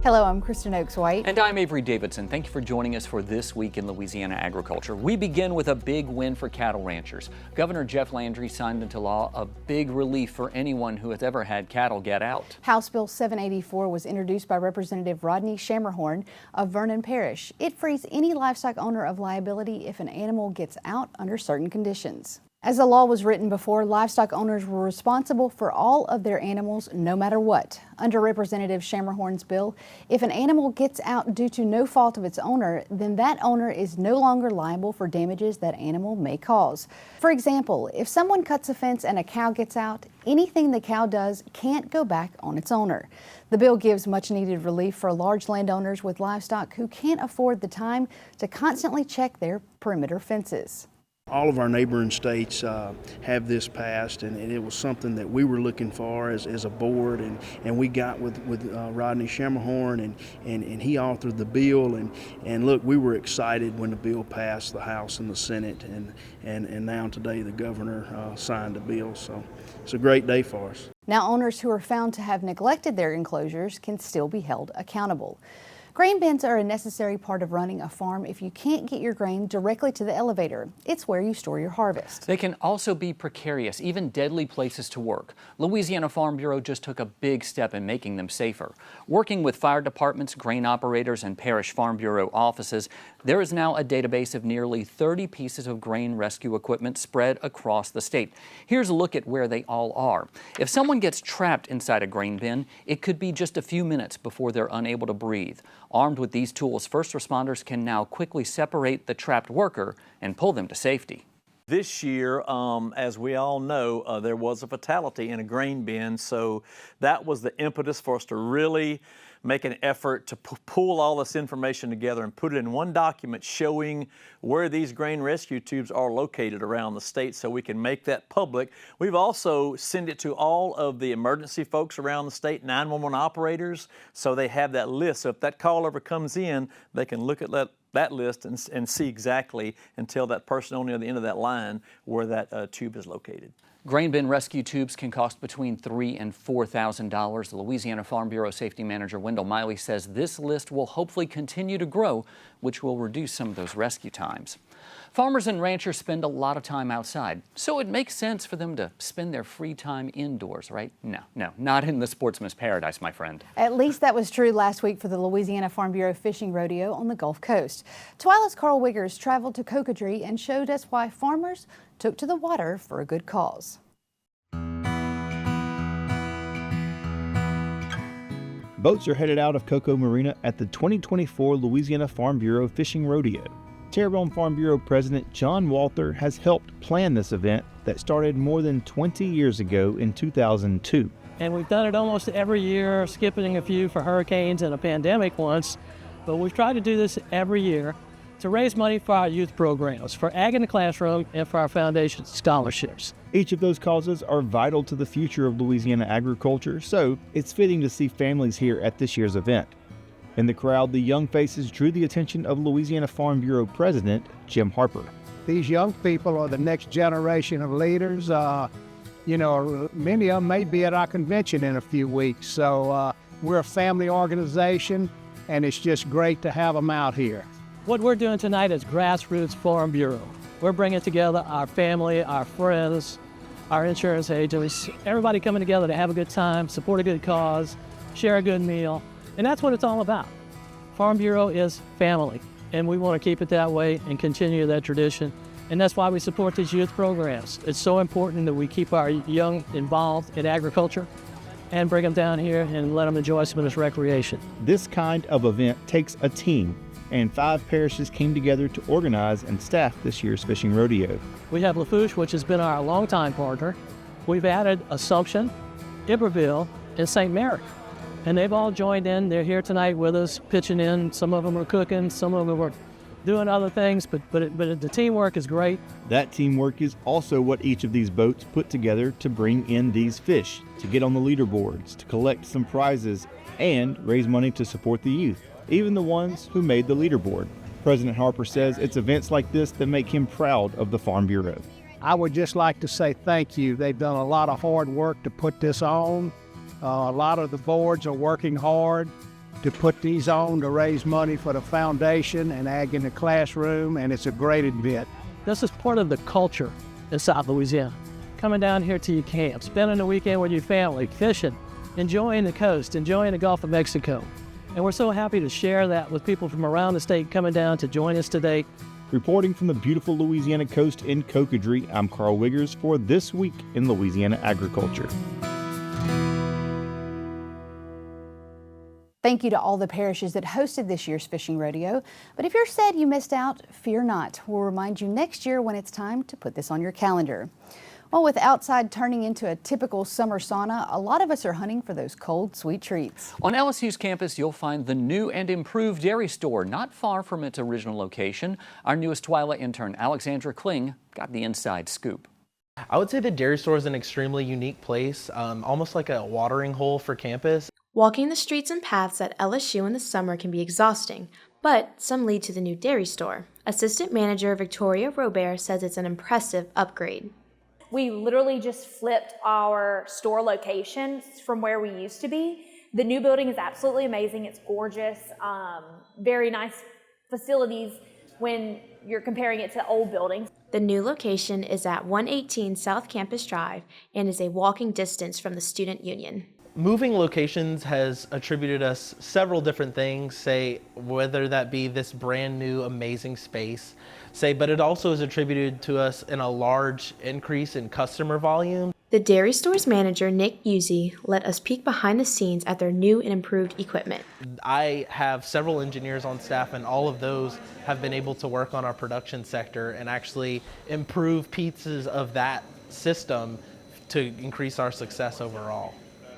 Hello, I'm Kristen Oaks-White. And I'm Avery Davidson. Thank you for joining us for This Week in Louisiana Agriculture. We begin with a big win for cattle ranchers. Governor Jeff Landry signed into law a big relief for anyone who has ever had cattle get out. House Bill 784 was introduced by Representative Rodney Schermerhorn of Vernon Parish. It frees any livestock owner of liability if an animal gets out under certain conditions. As the law was written before, livestock owners were responsible for all of their animals no matter what. Under Representative Schermerhorn's bill, if an animal gets out due to no fault of its owner, then that owner is no longer liable for damages that animal may cause. For example, if someone cuts a fence and a cow gets out, anything the cow does can't go back on its owner. The bill gives much needed relief for large landowners with livestock who can't afford the time to constantly check their perimeter fences. All of our neighboring states have this passed, and it was something that we were looking for as a board, and we got with Rodney Schermerhorn, and he authored the bill, and look, we were excited when the bill passed the House and the Senate, and now today the governor signed the bill, so it's a great day for us. Now owners who are found to have neglected their enclosures can still be held accountable. Grain bins are a necessary part of running a farm if you can't get your grain directly to the elevator. It's where you store your harvest. They can also be precarious, even deadly places to work. Louisiana Farm Bureau just took a big step in making them safer. Working with fire departments, grain operators, and parish Farm Bureau offices, there is now a database of nearly 30 pieces of grain rescue equipment spread across the state. Here's a look at where they all are. If someone gets trapped inside a grain bin, it could be just a few minutes before they're unable to breathe. Armed with these tools, first responders can now quickly separate the trapped worker and pull them to safety. This year, as we all know, there was a fatality in a grain bin, so that was the impetus for us to really make an effort to pull all this information together and put it in one document showing where these grain rescue tubes are located around the state so we can make that public. We've also sent it to all of the emergency folks around the state, 911 operators, so they have that list. So if that call ever comes in, they can look at that list and see exactly and tell that person on the other end of that line where that tube is located. Grain bin rescue tubes can cost between $3,000 and $4,000. The Louisiana Farm Bureau Safety Manager Wendell Miley says this list will hopefully continue to grow, which will reduce some of those rescue times. Farmers and ranchers spend a lot of time outside, so it makes sense for them to spend their free time indoors, right? No, not in the sportsman's paradise, my friend. At least that was true last week for the Louisiana Farm Bureau Fishing Rodeo on the Gulf Coast. TWILA's Karl Wiggers traveled to Cocodrie and showed us why farmers took to the water for a good cause. Boats are headed out of Coco Marina at the 2024 Louisiana Farm Bureau Fishing Rodeo. Terrebonne Farm Bureau President John Walther has helped plan this event that started more than 20 years ago in 2002. And we've done it almost every year, skipping a few for hurricanes and a pandemic once, but we've tried to do this every year to raise money for our youth programs, for Ag in the Classroom, and for our foundation scholarships. Each of those causes are vital to the future of Louisiana agriculture, so it's fitting to see families here at this year's event. In the crowd, the young faces drew the attention of Louisiana Farm Bureau President Jim Harper. These young people are the next generation of leaders. Many of them may be at our convention in a few weeks, so we're a family organization, and it's just great to have them out here. What we're doing tonight is Grassroots Farm Bureau. We're bringing together our family, our friends, our insurance agents, everybody coming together to have a good time, support a good cause, share a good meal, and that's what it's all about. Farm Bureau is family, and we want to keep it that way and continue that tradition, and that's why we support these youth programs. It's so important that we keep our young involved in agriculture and bring them down here and let them enjoy some of this recreation. This kind of event takes a team, and 5 parishes came together to organize and staff this year's fishing rodeo. We have Lafourche, which has been our longtime partner. We've added Assumption, Iberville, and St. Mary. And they've all joined in. They're here tonight with us, pitching in. Some of them are cooking, some of them are doing other things, but the teamwork is great. That teamwork is also what each of these boats put together to bring in these fish, to get on the leaderboards, to collect some prizes, and raise money to support the youth, even the ones who made the leaderboard. President Harper says it's events like this that make him proud of the Farm Bureau. I would just like to say thank you. They've done a lot of hard work to put this on. A lot of the boards are working hard, to put these on to raise money for the foundation and Ag in the Classroom, and it's a great event. This is part of the culture in South Louisiana. Coming down here to your camp, spending the weekend with your family, fishing, enjoying the coast, enjoying the Gulf of Mexico. And we're so happy to share that with people from around the state coming down to join us today. Reporting from the beautiful Louisiana coast in Cocodrie, I'm Karl Wiggers for This Week in Louisiana Agriculture. Thank you to all the parishes that hosted this year's fishing rodeo. But if you're sad you missed out, fear not. We'll remind you next year when it's time to put this on your calendar. Well, with outside turning into a typical summer sauna, a lot of us are hunting for those cold, sweet treats. On LSU's campus, you'll find the new and improved dairy store not far from its original location. Our newest TWILA intern, Alexandra Kling, got the inside scoop. I would say the dairy store is an extremely unique place, almost like a watering hole for campus. Walking the streets and paths at LSU in the summer can be exhausting, but some lead to the new dairy store. Assistant Manager Victoria Robert says it's an impressive upgrade. We literally just flipped our store location from where we used to be. The new building is absolutely amazing. It's gorgeous, very nice facilities when you're comparing it to old buildings. The new location is at 118 South Campus Drive and is a walking distance from the Student Union. Moving locations has attributed us several different things, say whether that be this brand new amazing space, but it also is attributed to us in a large increase in customer volume. The dairy store's manager, Nick Busey, let us peek behind the scenes at their new and improved equipment. I have several engineers on staff, and all of those have been able to work on our production sector and actually improve pieces of that system to increase our success overall.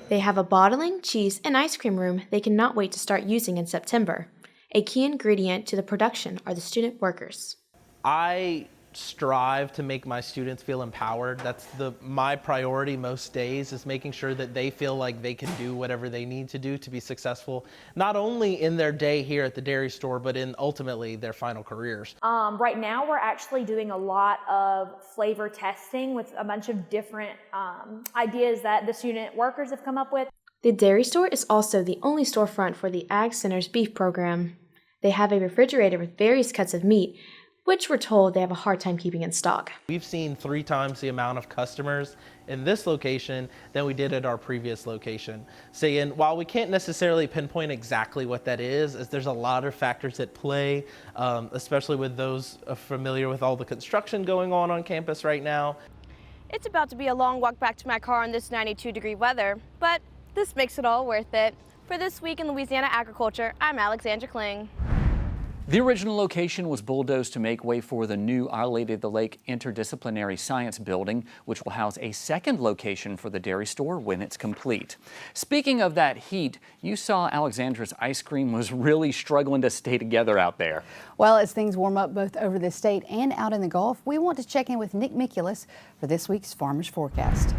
They have a bottling, cheese, and ice cream room they cannot wait to start using in September. A key ingredient to the production are the student workers. I strive to make my students feel empowered. That's my priority most days, is making sure that they feel like they can do whatever they need to do to be successful, not only in their day here at the dairy store, but in ultimately their final careers. Right now we're actually doing a lot of flavor testing with a bunch of different ideas that the student workers have come up with. The dairy store is also the only storefront for the Ag Center's beef program. They have a refrigerator with various cuts of meat, which we're told they have a hard time keeping in stock. We've seen 3 times the amount of customers in this location than we did at our previous location. And while we can't necessarily pinpoint exactly what that is, as there's a lot of factors at play, especially with those familiar with all the construction going on campus right now. It's about to be a long walk back to my car in this 92-degree weather, but this makes it all worth it. For This Week in Louisiana Agriculture, I'm Alexandra Kling. The original location was bulldozed to make way for the new Our Lady of the Lake Interdisciplinary Science Building, which will house a second location for the dairy store when it's complete. Speaking of that heat, you saw Alexandra's ice cream was really struggling to stay together out there. Well, as things warm up both over the state and out in the Gulf, we want to check in with Nick Mikulus for this week's Farmer's Forecast.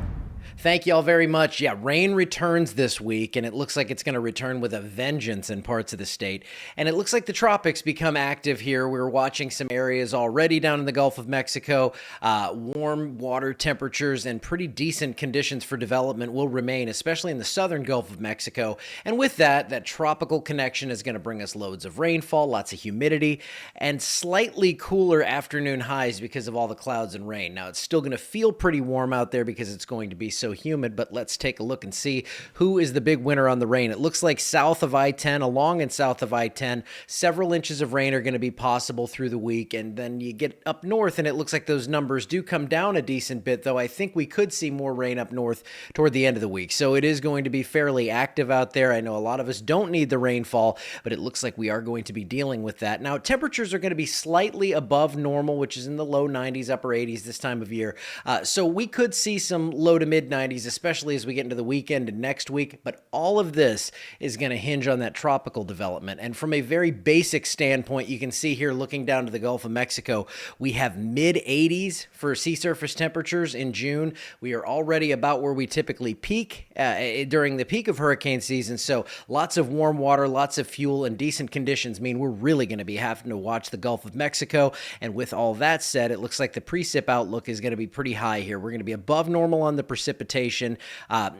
Thank you all very much. Yeah, rain returns this week, and it looks like it's going to return with a vengeance in parts of the state. And it looks like the tropics become active here. We're watching some areas already down in the Gulf of Mexico. Warm water temperatures and pretty decent conditions for development will remain, especially in the southern Gulf of Mexico. And with that, that tropical connection is going to bring us loads of rainfall, lots of humidity, and slightly cooler afternoon highs because of all the clouds and rain. Now, it's still going to feel pretty warm out there because it's going to be so humid, but let's take a look and see who is the big winner on the rain. It looks like south of I-10, along and south of I-10, several inches of rain are going to be possible through the week, and then you get up north and it looks like those numbers do come down a decent bit, though I think we could see more rain up north toward the end of the week. So it is going to be fairly active out there. I know a lot of us don't need the rainfall, but it looks like we are going to be dealing with that. Now, temperatures are going to be slightly above normal, which is in the low 90s, upper 80s this time of year. So we could see some low to mid 90s, especially as we get into the weekend and next week. But all of this is going to hinge on that tropical development. And from a very basic standpoint, you can see here looking down to the Gulf of Mexico, we have mid 80s for sea surface temperatures in June. We are already about where we typically peak during the peak of hurricane season. So lots of warm water, lots of fuel, and decent conditions mean we're really going to be having to watch the Gulf of Mexico. And with all that said, it looks like the precip outlook is going to be pretty high here. We're going to be above normal on the precip precipitation,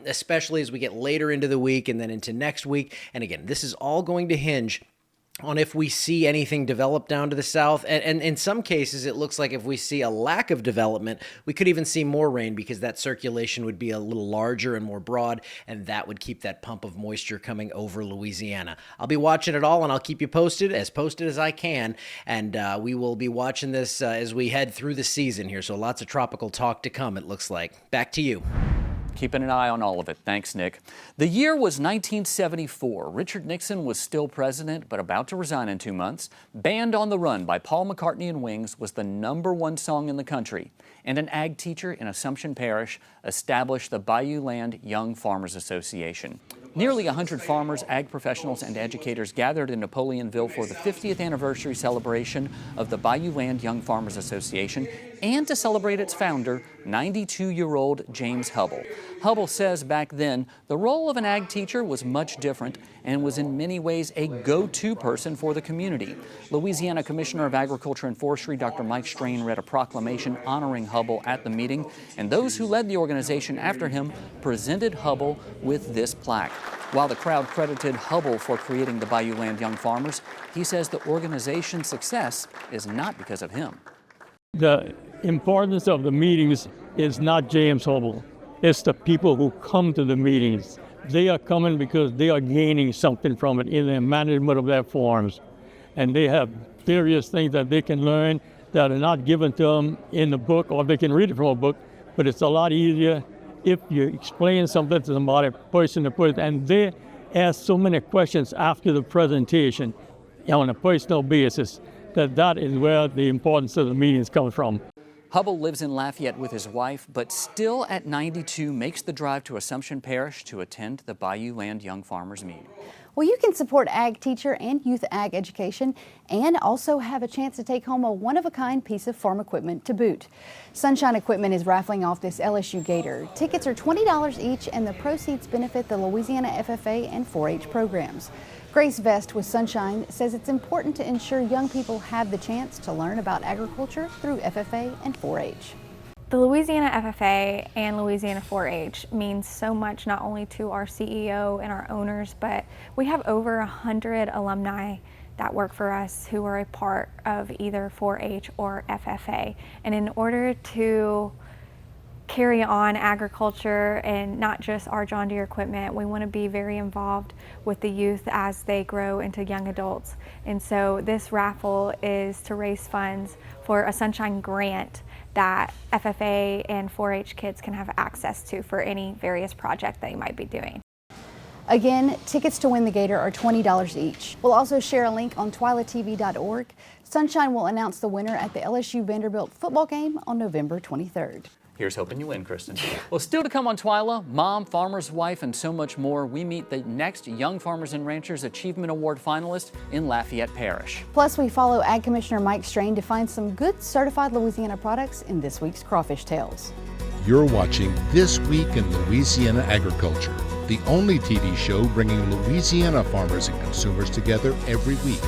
especially as we get later into the week and then into next week. And again, this is all going to hinge on if we see anything develop down to the south. And in some cases, it looks like if we see a lack of development, we could even see more rain because that circulation would be a little larger and more broad, and that would keep that pump of moisture coming over Louisiana. I'll be watching it all, and I'll keep you posted as I can. And we will be watching this as we head through the season here. So lots of tropical talk to come, it looks like. Back to you. Keeping an eye on all of it. Thanks, Nick. The year was 1974. Richard Nixon was still president, but about to resign in 2 months. Band on the Run by Paul McCartney and Wings was the #1 song in the country. And an ag teacher in Assumption Parish established the Bayouland Young Farmers Association. Nearly 100 farmers, ag professionals, and educators gathered in Napoleonville for the 50th anniversary celebration of the Bayouland Young Farmers Association and to celebrate its founder, 92-year-old James Hubble. Hubble says back then the role of an ag teacher was much different and was in many ways a go-to person for the community. Louisiana Commissioner of Agriculture and Forestry Dr. Mike Strain read a proclamation honoring Hubble at the meeting, and those who led the organization after him presented Hubble with this plaque. While the crowd credited Hubble for creating the Bayouland Young Farmers, he says the organization's success is not because of him. The importance of the meetings is not James Hubble. It's the people who come to the meetings. They are coming because they are gaining something from it in the management of their farms. And they have various things that they can learn that are not given to them in the book, or they can read it from a book, but it's a lot easier if you explain something to somebody, person to person, and they ask so many questions after the presentation on a personal basis that is where the importance of the meetings comes from. Hubble lives in Lafayette with his wife, but still at 92 makes the drive to Assumption Parish to attend the Bayouland Young Farmers meeting. Well, you can support ag teacher and youth ag education and also have a chance to take home a one-of-a-kind piece of farm equipment to boot. Sunshine Equipment is raffling off this LSU Gator. Tickets are $20 each, and the proceeds benefit the Louisiana FFA and 4-H programs. Grace Vest with Sunshine says it's important to ensure young people have the chance to learn about agriculture through FFA and 4-H. The Louisiana FFA and Louisiana 4-H means so much not only to our CEO and our owners, but we have over 100 alumni that work for us who are a part of either 4-H or FFA. And in order to carry on agriculture and not just our John Deere equipment, we want to be very involved with the youth as they grow into young adults. And so this raffle is to raise funds for a Sunshine grant that FFA and 4-H kids can have access to for any various project they might be doing. Again, tickets to win the Gator are $20 each. We'll also share a link on twilatv.org. Sunshine will announce the winner at the LSU Vanderbilt football game on November 23rd. Here's hoping you win, Kristen. Well, still to come on TWILA, mom, farmer's wife, and so much more, we meet the next Young Farmers and Ranchers Achievement Award finalist in Lafayette Parish. Plus, we follow Ag Commissioner Mike Strain to find some good certified Louisiana products in this week's Crawfish Tales. You're watching This Week in Louisiana Agriculture, the only TV show bringing Louisiana farmers and consumers together every week.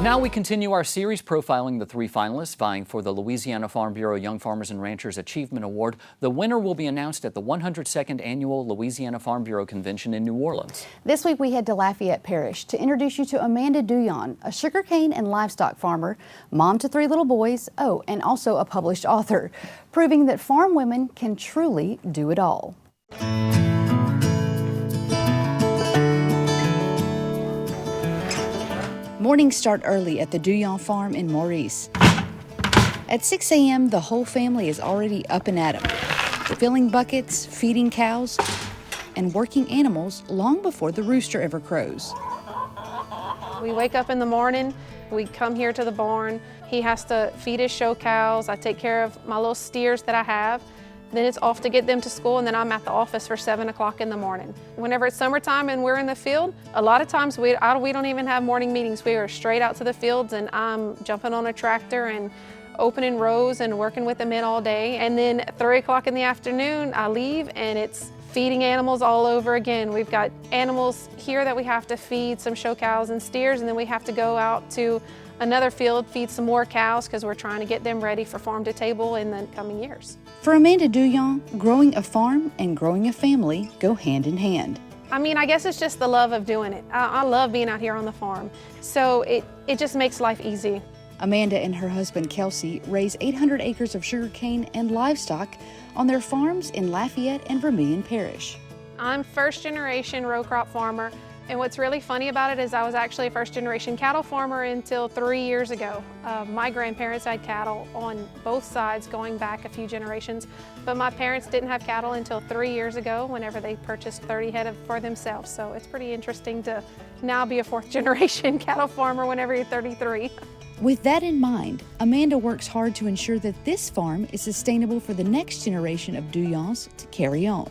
Now we continue our series profiling the 3 finalists vying for the Louisiana Farm Bureau Young Farmers and Ranchers Achievement Award. The winner will be announced at the 102nd Annual Louisiana Farm Bureau Convention in New Orleans. This week we head to Lafayette Parish to introduce you to Amanda Duhon, a sugarcane and livestock farmer, mom to 3 little boys, and also a published author, proving that farm women can truly do it all. Mornings start early at the Duhon farm in Maurice. At 6 a.m., the whole family is already up and at 'em, filling buckets, feeding cows, and working animals long before the rooster ever crows. We wake up in the morning, we come here to the barn. He has to feed his show cows. I take care of my little steers that I have. Then it's off to get them to school, and then I'm at the office for 7 o'clock in the morning. Whenever it's summertime and we're in the field, a lot of times we don't even have morning meetings. We are straight out to the fields, and I'm jumping on a tractor and opening rows and working with the men all day. And then at 3 o'clock in the afternoon, I leave, and it's feeding animals all over again. We've got animals here that we have to feed, some show cows and steers, and then we have to go out to another field, feed some more cows because we're trying to get them ready for farm to table in the coming years. For Amanda Duhon, growing a farm and growing a family go hand in hand. I mean, I guess it's just the love of doing it. I love being out here on the farm, so it just makes life easy. Amanda and her husband Kelsey raise 800 acres of sugarcane and livestock on their farms in Lafayette and Vermilion Parish. I'm first generation row crop farmer, and what's really funny about it is I was actually a first generation cattle farmer until 3 years ago. My grandparents had cattle on both sides going back a few generations, but my parents didn't have cattle until 3 years ago whenever they purchased 30 head for themselves. So it's pretty interesting to now be a fourth generation cattle farmer whenever you're 33. With that in mind, Amanda works hard to ensure that this farm is sustainable for the next generation of Duhons to carry on.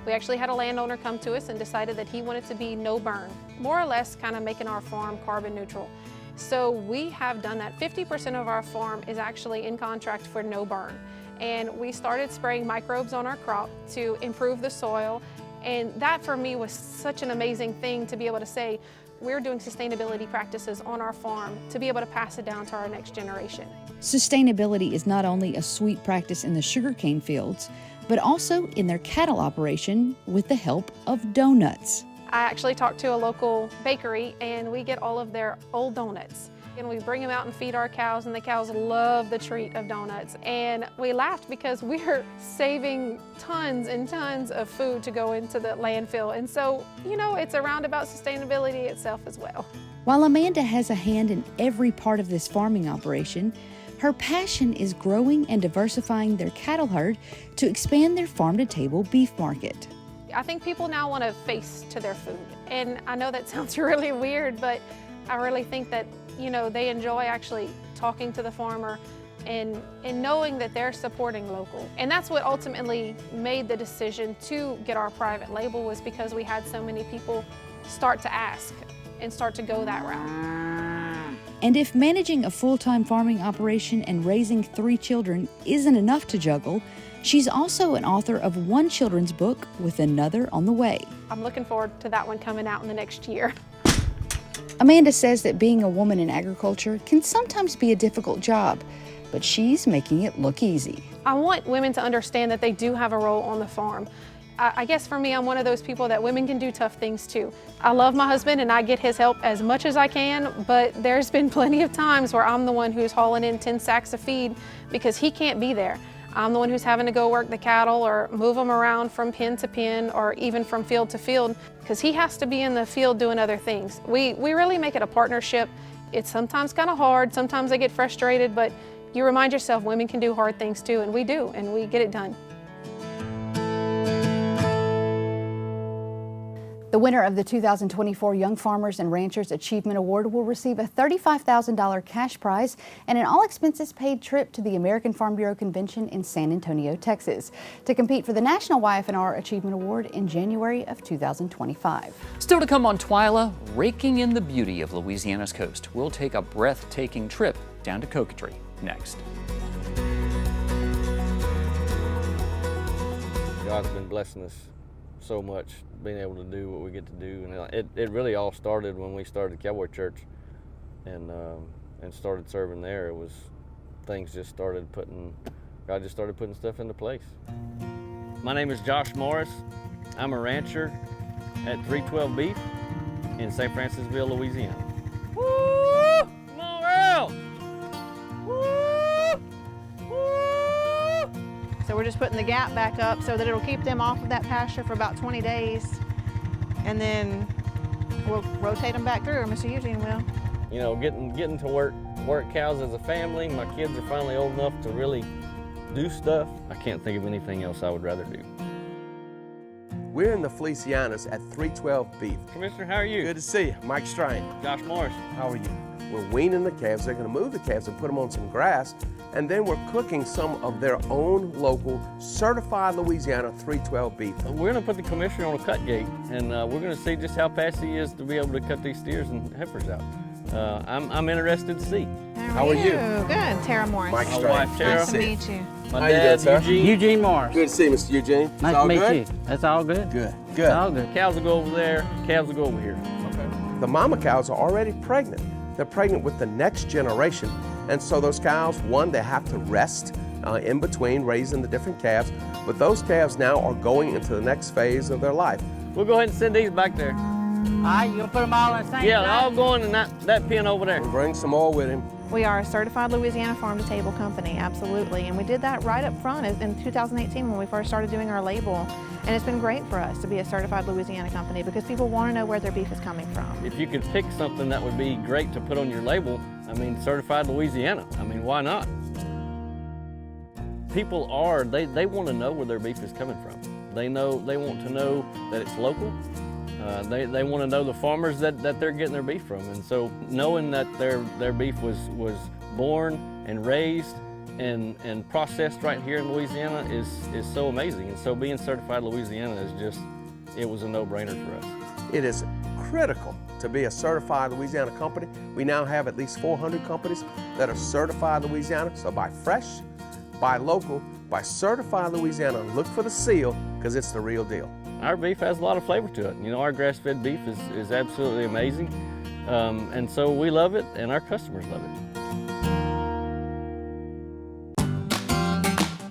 We actually had a landowner come to us and decided that he wanted to be no burn, more or less kind of making our farm carbon neutral. So we have done that. 50% of our farm is actually in contract for no burn. And we started spraying microbes on our crop to improve the soil. And that for me was such an amazing thing to be able to say, we're doing sustainability practices on our farm to be able to pass it down to our next generation. Sustainability is not only a sweet practice in the sugarcane fields, but also in their cattle operation with the help of donuts. I actually talked to a local bakery and we get all of their old donuts. And we bring them out and feed our cows, and the cows love the treat of donuts. And we laughed because we're saving tons and tons of food to go into the landfill. And so, you know, it's around about sustainability itself as well. While Amanda has a hand in every part of this farming operation, her passion is growing and diversifying their cattle herd to expand their farm-to-table beef market. I think people now want a face to their food. And I know that sounds really weird, but I really think that, you know, they enjoy actually talking to the farmer and knowing that they're supporting local. And that's what ultimately made the decision to get our private label, was because we had so many people start to ask and start to go that route. And if managing a full-time farming operation and raising 3 children isn't enough to juggle, she's also an author of one children's book with another on the way. I'm looking forward to that one coming out in the next year. Amanda says that being a woman in agriculture can sometimes be a difficult job, but she's making it look easy. I want women to understand that they do have a role on the farm. I guess for me, I'm one of those people that women can do tough things too. I love my husband and I get his help as much as I can, but there's been plenty of times where I'm the one who's hauling in 10 sacks of feed because he can't be there. I'm the one who's having to go work the cattle or move them around from pen to pen or even from field to field because he has to be in the field doing other things. We really make it a partnership. It's sometimes kind of hard, sometimes I get frustrated, but you remind yourself women can do hard things too, and we do, and we get it done. The winner of the 2024 Young Farmers and Ranchers Achievement Award will receive a $35,000 cash prize and an all-expenses-paid trip to the American Farm Bureau Convention in San Antonio, Texas, to compete for the National YF&R Achievement Award in January of 2025. Still to come on TWILA, raking in the beauty of Louisiana's coast. We'll take a breathtaking trip down to Cocodrie next. God's been blessing us so much, being able to do what we get to do, and it really all started when we started Cowboy Church, and started serving there. It was things just started God just started putting stuff into place. My name is Josh Morris. I'm a rancher at 312 Beef in St. Francisville, Louisiana. Woo! Come on, Earl! Woo! Woo! So we're just putting the gap back up so that it'll keep them off of that pasture for about 20 days. And then we'll rotate them back through, or Mr. Eugene will. You know, getting to work cows as a family. My kids are finally old enough to really do stuff. I can't think of anything else I would rather do. We're in the Felicianas at 312 Beef. Commissioner, how are you? Good to see you. Mike Strain. Josh Morris. How are you? We're weaning the calves. They're going to move the calves and put them on some grass. And then we're cooking some of their own local certified Louisiana 312 beef. We're going to put the commissioner on a cut gate, and we're going to see just how fast he is to be able to cut these steers and heifers out. I'm interested to see. How are you? Good. Tara Morris. Mike My Strain. wife, Tara. Nice to meet you. My dad, Eugene. Eugene Morris. Good to see you, Mr. Eugene. Nice to meet you. That's all good? Good. Good. All good. Cows will go over there, calves will go over here. Okay. The mama cows are already pregnant. they're pregnant with the next generation. And so those cows, one, they have to rest in between raising the different calves, but those calves now are going into the next phase of their life. We'll go ahead and send these back there. All right, you gonna put them all in the same Yeah, thing? they're all going in that pen over there. And bring some more with him. We are a certified Louisiana farm-to-table company, absolutely, and we did that right up front in 2018 when we first started doing our label, and it's been great for us to be a certified Louisiana company because people want to know where their beef is coming from. If you could pick something that would be great to put on your label, I mean, certified Louisiana. I mean, why not? People they want to know where their beef is coming from. They want to know that it's local. They want to know the farmers that they're getting their beef from. And so knowing that their beef was born and raised and processed right here in Louisiana is so amazing. And so being certified Louisiana it was a no-brainer for us. It is critical to be a certified Louisiana company. We now have at least 400 companies that are certified Louisiana. So buy fresh, buy local, buy certified Louisiana. Look for the seal because it's the real deal. Our beef has a lot of flavor to it. You know, our grass-fed beef is absolutely amazing. And so we love it and our customers love it.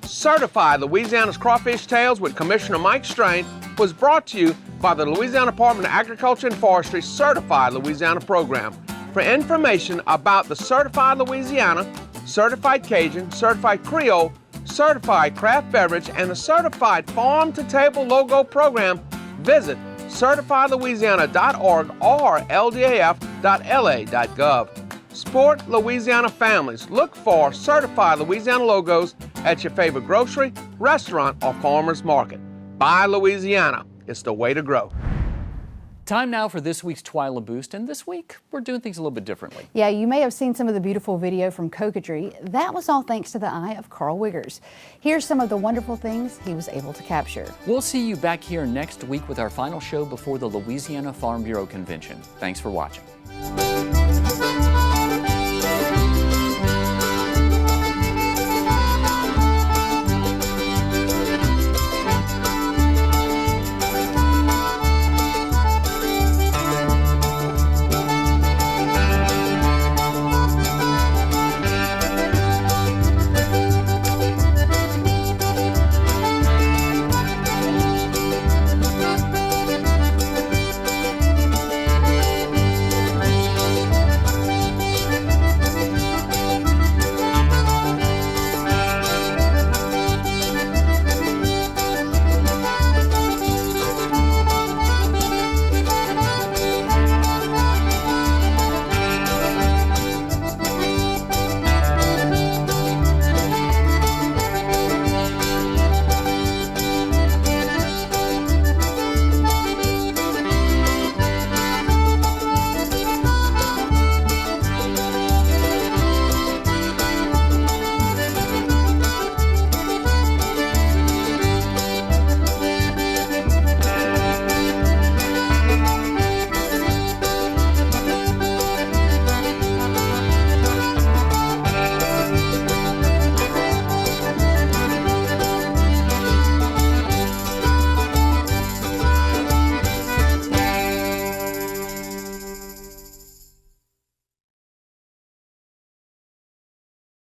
Certified Louisiana's Crawfish Tales with Commissioner Mike Strain was brought to you by the Louisiana Department of Agriculture and Forestry Certified Louisiana Program. For information about the Certified Louisiana, Certified Cajun, Certified Creole, Certified Craft Beverage, and the Certified Farm to Table Logo Program, visit certifiedlouisiana.org or ldaf.la.gov. Support Louisiana families. Look for Certified Louisiana logos at your favorite grocery, restaurant, or farmer's market. Buy Louisiana. It's the way to grow. Time now for this week's TWILA Boost, and this week we're doing things a little bit differently. Yeah, you may have seen some of the beautiful video from Cocodrie. That was all thanks to the eye of Karl Wiggers. Here's some of the wonderful things he was able to capture. We'll see you back here next week with our final show before the Louisiana Farm Bureau Convention. Thanks for watching.